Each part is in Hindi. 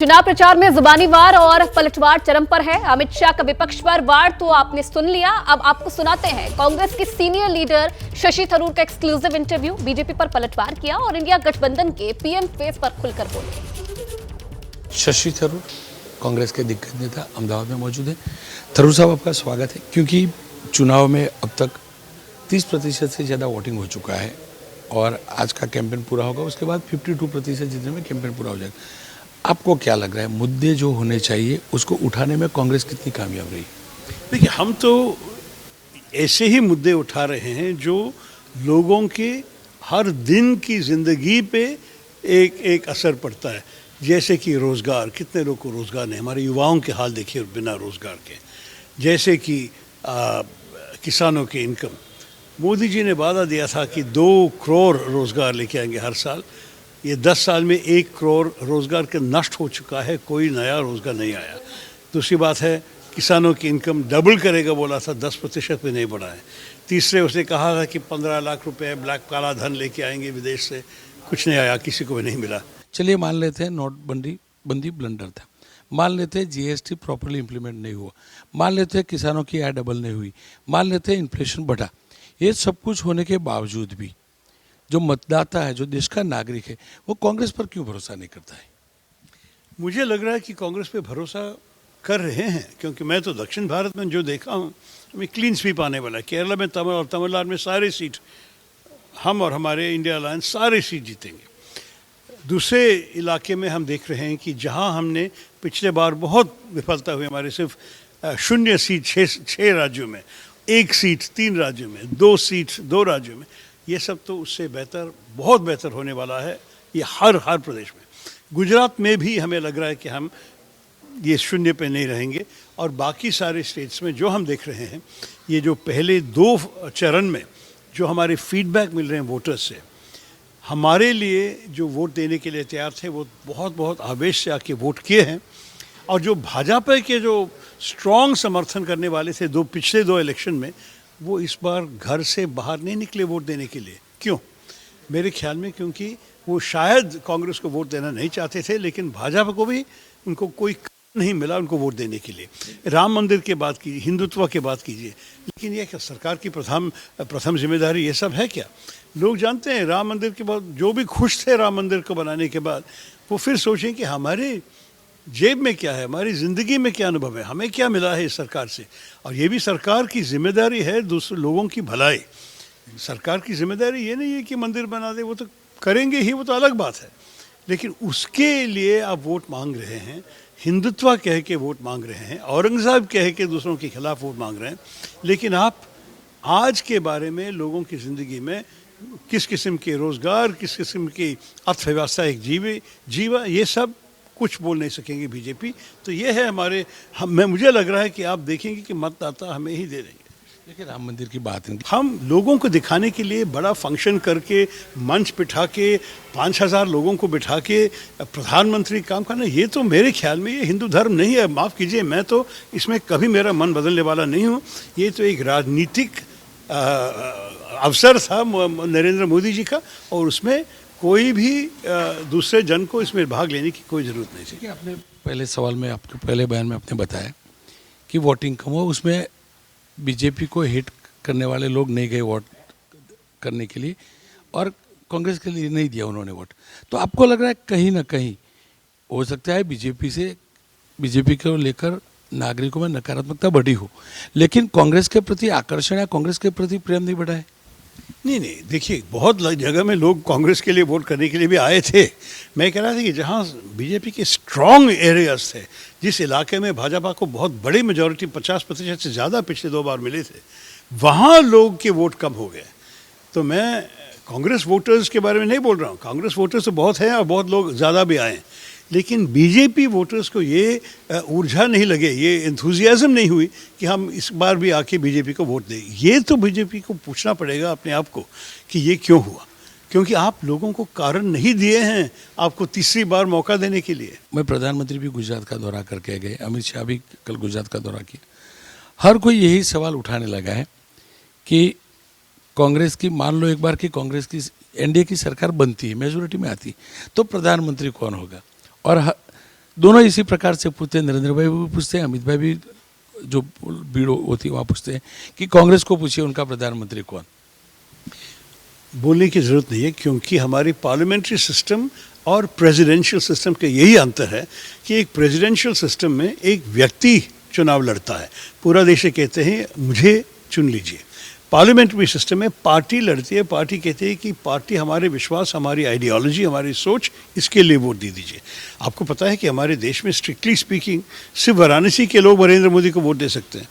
चुनाव प्रचार में जुबानी वार और पलटवार चरम पर है। अमित शाह का विपक्ष पर वार तो आपने सुन लिया, अब आपको सुनाते हैं कांग्रेस के सीनियर लीडर शशि थरूर का एक्सक्लूसिव इंटरव्यू। बीजेपी पर पलटवार किया और इंडिया गठबंधन के पीएम फेस पर खुलकर बोले। शशि थरूर कांग्रेस के दिग्गज नेता अहमदाबाद में मौजूद है। थरूर साहब, आपका स्वागत है, क्योंकि चुनाव में अब तक 30% से ज़्यादा वोटिंग हो चुका है और आज का कैंपेन पूरा होगा, उसके बाद 52% जितने में कैंपेन पूरा हो जाएगा। आपको क्या लग रहा है, मुद्दे जो होने चाहिए उसको उठाने में कांग्रेस कितनी कामयाब रही? देखिए, हम तो ऐसे ही मुद्दे उठा रहे हैं जो लोगों के हर दिन की ज़िंदगी पे एक असर पड़ता है। जैसे कि रोज़गार, कितने लोग को रोज़गार नहीं, हमारे युवाओं के हाल देखिए बिना रोज़गार के। जैसे कि किसानों की इनकम, मोदी जी ने वादा दिया था कि 2 करोड़ रोज़गार लेके आएंगे हर साल। ये 10 साल में 1 करोड़ रोज़गार के नष्ट हो चुका है, कोई नया रोज़गार नहीं आया। दूसरी बात है, किसानों की इनकम डबल करेगा बोला था, 10% भी नहीं बढ़ा है। तीसरे, उसने कहा था कि 15 लाख रुपए ब्लैक काला धन लेके आएंगे विदेश से, कुछ नहीं आया, किसी को भी नहीं मिला। चलिए मान लेते हैं नोटबंदी ब्लंडर था, मान लेते हैं जीएसटी प्रॉपरली इंप्लीमेंट नहीं हुआ, मान लेते हैं किसानों की आय डबल नहीं हुई, मान लेते हैं इन्फ्लेशन बढ़ा। ये सब कुछ होने के बावजूद भी जो मतदाता है, जो देश का नागरिक है, वो कांग्रेस पर क्यों भरोसा नहीं करता है? मुझे लग रहा है कि कांग्रेस पे भरोसा कर रहे हैं, क्योंकि मैं तो दक्षिण भारत में जो देखा हूँ, हमें क्लीन स्वीप आने वाला है। केरला में और तमिलनाडु में सारे सीट हम और हमारे इंडिया अलायंस सारे सीट जीतेंगे। दूसरे इलाके में हम देख रहे हैं कि जहाँ हमने पिछले बार बहुत विफलता हुई, हमारे सिर्फ 0 सीट 6 राज्यों में, 1 सीट 3 राज्यों में, 2 सीट 2 राज्यों में, ये सब तो उससे बेहतर, बहुत बेहतर होने वाला है ये हर प्रदेश में। गुजरात में भी हमें लग रहा है कि हम ये 0 पे नहीं रहेंगे। और बाकी सारे स्टेट्स में जो हम देख रहे हैं, ये जो पहले 2 चरण में जो हमारे फीडबैक मिल रहे हैं वोटर्स से, हमारे लिए जो वोट देने के लिए तैयार थे वो बहुत आवेश से आके वोट किए हैं। और जो भाजपा के जो स्ट्रॉन्ग समर्थन करने वाले थे पिछले 2 इलेक्शन में, वो इस बार घर से बाहर नहीं निकले वोट देने के लिए। क्यों? मेरे ख्याल में क्योंकि वो शायद कांग्रेस को वोट देना नहीं चाहते थे, लेकिन भाजपा को भी उनको कोई नहीं मिला उनको वोट देने के लिए। राम मंदिर की बात कीजिए, हिंदुत्व की बात कीजिए, लेकिन ये क्या सरकार की प्रथम जिम्मेदारी ये सब है क्या? लोग जानते हैं राम मंदिर के बाद जो भी खुश थे राम मंदिर को बनाने के बाद, वो फिर सोचें कि हमारे जेब में क्या है, हमारी ज़िंदगी में क्या अनुभव है, हमें क्या मिला है इस सरकार से। और ये भी सरकार की जिम्मेदारी है दूसरे लोगों की भलाई। सरकार की जिम्मेदारी ये नहीं है कि मंदिर बना दे, वो तो करेंगे ही, वो तो अलग बात है, लेकिन उसके लिए आप वोट मांग रहे हैं, हिंदुत्व कह के वोट मांग रहे हैं, औरंगजेब कह के दूसरों के खिलाफ वोट मांग रहे हैं। लेकिन आप आज के बारे में, लोगों की ज़िंदगी में किस किस्म के रोज़गार, किस किस्म की अर्थव्यवस्था एक जीवा, ये सब कुछ बोल नहीं सकेंगे बीजेपी। तो ये है मुझे लग रहा है कि आप देखेंगे कि मतदाता हमें ही दे देंगे। देखिए, राम मंदिर की बात है, हम लोगों को दिखाने के लिए बड़ा फंक्शन करके, मंच बिठा के, 5,000 लोगों को बिठा के प्रधानमंत्री काम करना, ये तो मेरे ख्याल में ये हिंदू धर्म नहीं है। माफ़ कीजिए, मैं तो इसमें कभी मेरा मन बदलने वाला नहीं हूँ। ये तो एक राजनीतिक अवसर था नरेंद्र मोदी जी का, और उसमें कोई भी दूसरे जन को इसमें भाग लेने की कोई ज़रूरत नहीं थी। आपने पहले सवाल में, आपके पहले बयान में आपने बताया कि वोटिंग कम हुआ, उसमें बीजेपी को हिट करने वाले लोग नहीं गए वोट करने के लिए और कांग्रेस के लिए नहीं दिया उन्होंने वोट। तो आपको लग रहा है कहीं ना कहीं हो सकता है बीजेपी को लेकर नागरिकों में नकारात्मकता बढ़ी हो, लेकिन कांग्रेस के प्रति आकर्षण या कांग्रेस के प्रति प्रेम नहीं बढ़ा है? नहीं, देखिए, बहुत जगह में लोग कांग्रेस के लिए वोट करने के लिए भी आए थे। मैं कह रहा था कि जहाँ बीजेपी के स्ट्रॉन्ग एरियाज थे, जिस इलाके में भाजपा को बहुत बड़ी मेजॉरिटी 50% से ज़्यादा पिछले 2 बार मिले थे, वहाँ लोग के वोट कम हो गए। तो मैं कांग्रेस वोटर्स के बारे में नहीं बोल रहा हूँ, कांग्रेस वोटर्स तो बहुत हैं और बहुत लोग ज़्यादा भी आए, लेकिन बीजेपी वोटर्स को ये ऊर्जा नहीं लगे, ये एंथुजियाज्म नहीं हुई कि हम इस बार भी आके बीजेपी को वोट दें। ये तो बीजेपी को पूछना पड़ेगा अपने आप को कि ये क्यों हुआ, क्योंकि आप लोगों को कारण नहीं दिए हैं आपको तीसरी बार मौका देने के लिए। मैं प्रधानमंत्री भी गुजरात का दौरा करके गए, अमित शाह भी कल गुजरात का दौरा किया। हर कोई यही सवाल उठाने लगा है कि कांग्रेस की, मान लो एक बार की कांग्रेस की एनडीए की सरकार बनती है, मेजोरिटी में आती, तो प्रधानमंत्री कौन होगा? और दोनों इसी प्रकार से पूछते हैं, नरेंद्र भाई भी पूछते हैं, अमित भाई भी जो भीड़ होती है वहाँ पूछते हैं कि कांग्रेस को पूछिए उनका प्रधानमंत्री कौन। बोलने की ज़रूरत नहीं है, क्योंकि हमारी पार्लियामेंट्री सिस्टम और प्रेसिडेंशियल सिस्टम के यही अंतर है कि एक प्रेसिडेंशियल सिस्टम में एक व्यक्ति चुनाव लड़ता है, पूरा देश से कहते हैं मुझे चुन लीजिए। पार्लियामेंट्री सिस्टम में पार्टी लड़ती है, पार्टी कहती है कि पार्टी हमारे विश्वास, हमारी आइडियोलॉजी, हमारी सोच, इसके लिए वोट दे दीजिए। आपको पता है कि हमारे देश में स्ट्रिक्टली स्पीकिंग सिर्फ वाराणसी के लोग नरेंद्र मोदी को वोट दे सकते हैं,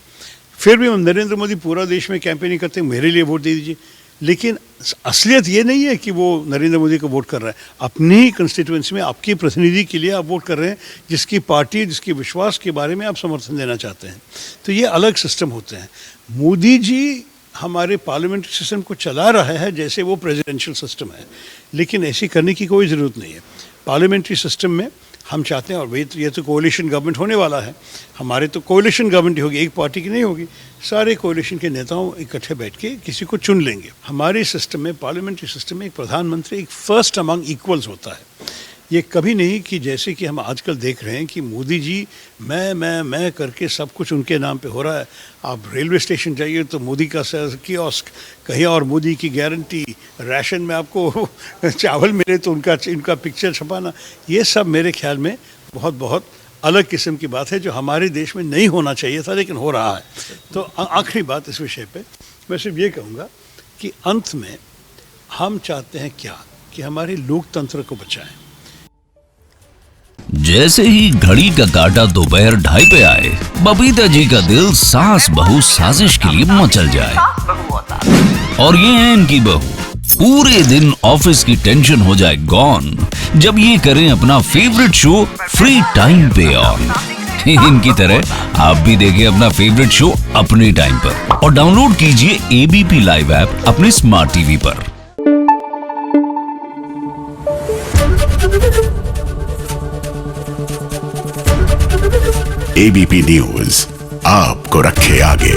फिर भी नरेंद्र मोदी पूरा देश में कैंपेनिंग करते हैं मेरे लिए वोट दे दीजिए। लेकिन असलियत ये नहीं है कि वो नरेंद्र मोदी को वोट कर रहा है, अपनी ही कंस्टिट्यूएंसी में आपके प्रतिनिधि के लिए आप वोट कर रहे हैं, जिसकी पार्टी, जिसके विश्वास के बारे में आप समर्थन देना चाहते हैं। तो ये अलग सिस्टम होते हैं। मोदी जी हमारे पार्लियामेंट्री सिस्टम को चला रहा है जैसे वो प्रेसिडेंशियल सिस्टम है, लेकिन ऐसी करने की कोई ज़रूरत नहीं है। पार्लियामेंट्री सिस्टम में हम चाहते हैं, और ये तो कोalition गवर्नमेंट होने वाला है, हमारे तो कोalition गवर्नमेंट होगी, एक पार्टी की नहीं होगी, सारे कोalition के नेताओं इकट्ठे बैठ के किसी को चुन लेंगे। हमारे सिस्टम में, पार्लियामेंट्री सिस्टम में एक प्रधानमंत्री एक फर्स्ट अमंग इक्वल्स होता है। ये कभी नहीं कि जैसे कि हम आजकल देख रहे हैं कि मोदी जी मैं करके सब कुछ उनके नाम पे हो रहा है। आप रेलवे स्टेशन जाइए तो मोदी का कियोस्क, कहीं और मोदी की गारंटी, राशन में आपको चावल मिले तो उनका पिक्चर छपाना, ये सब मेरे ख्याल में बहुत अलग किस्म की बात है जो हमारे देश में नहीं होना चाहिए था, लेकिन हो रहा है। तो आखिरी बात इस विषय पे मैं सिर्फ ये कहूँगा कि अंत में हम चाहते हैं क्या, कि हमारे लोकतंत्र को बचाएं। जैसे ही घड़ी का काटा दोपहर 2:30 पे आए, बबीता जी का दिल सास बहू साजिश के लिए मचल जाए। और ये है इनकी बहू, पूरे दिन ऑफिस की टेंशन हो जाए गॉन जब ये करें अपना फेवरेट शो फ्री टाइम पे ऑन। इनकी तरह आप भी देखिए अपना फेवरेट शो अपने टाइम पर और डाउनलोड कीजिए एबीपी लाइव ऐप अपने स्मार्ट टीवी पर। एबीपी न्यूज आपको रखे आगे।